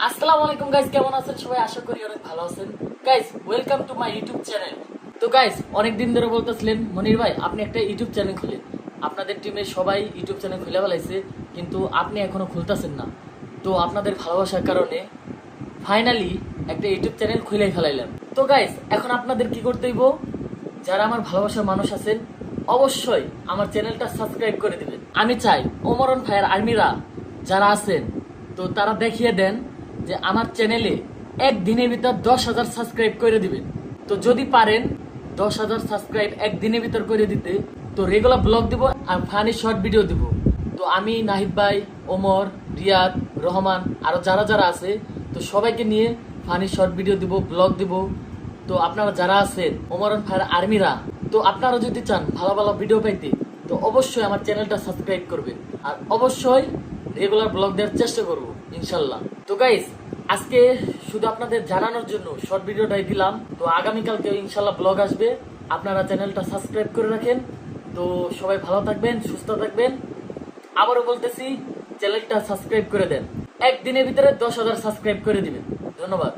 আসসালামু আলাইকুম গাইস, কেমন আছেন সবাই? আশা করি অনেক ভালো আছেন। Guys, welcome to my YouTube channel. তো গাইস, অনেকদিন ধরে বলতেছিলেন মনির ভাই আপনি একটা ইউটিউব চ্যানেল খুলেন। আপনাদের টিমের সবাই ইউটিউব চ্যানেল খুলে ফেলাইছে, কিন্তু আপনি এখনো খুলতেছেন না। তো আপনাদের ভালোবাসার কারণে ফাইনালি একটা ইউটিউব চ্যানেল খুলে ফেলাইলাম। তো গাইস, এখন আপনাদের কি করতে হইব? যারা আমার ভালোবাসার মানুষ আছেন অবশ্যই আমার চ্যানেলটা সাবস্ক্রাইব করে দিবেন। আমি চাই ওমরন ফায়ার আর্মিরা যারা আছেন তো তারা দেখিয়ে দেন যে আমার চ্যানেলে একদিনের ভিতর 10,000 সাবস্ক্রাইব করে দিবেন। তো যদি পারেন 10,000 সাবস্ক্রাইব একদিনের ভিতর করে দিতে, তো রেগুলার ব্লগ দিব আর ফানি শর্ট ভিডিও দিব। তো আমি নাহিদ ভাই, ওমর, রিয়াদ, রহমান আরো যারা যারা আছে তো সবাইকে নিয়ে ফানি শর্ট ভিডিও দিব, ব্লগ দিব। তো আপনারা যারা আছেন ওমরন ফায়ার আর্মিরা, তো আপনারা যদি চান ভালো ভালো ভিডিও পাইতে তো অবশ্যই আমার চ্যানেলটা সাবস্ক্রাইব করবেন আর অবশ্যই রেগুলার ব্লগ দেওয়ার চেষ্টা করবো ইনশাল্লাহ। তো গাইস, আজকে শুধু আপনাদের জানানোর জন্য শর্ট ভিডিওটাই দিলাম। তো আগামীকালকে ইনশাল্লাহ ব্লগ আসবে, আপনারা চ্যানেলটা সাবস্ক্রাইব করে রাখেন। তো সবাই ভালো থাকবেন, সুস্থ থাকবেন। আবারও বলতেছি চ্যানেলটা সাবস্ক্রাইব করে দেন, একদিনের ভিতরে 10,000 সাবস্ক্রাইব করে দিবেন। ধন্যবাদ।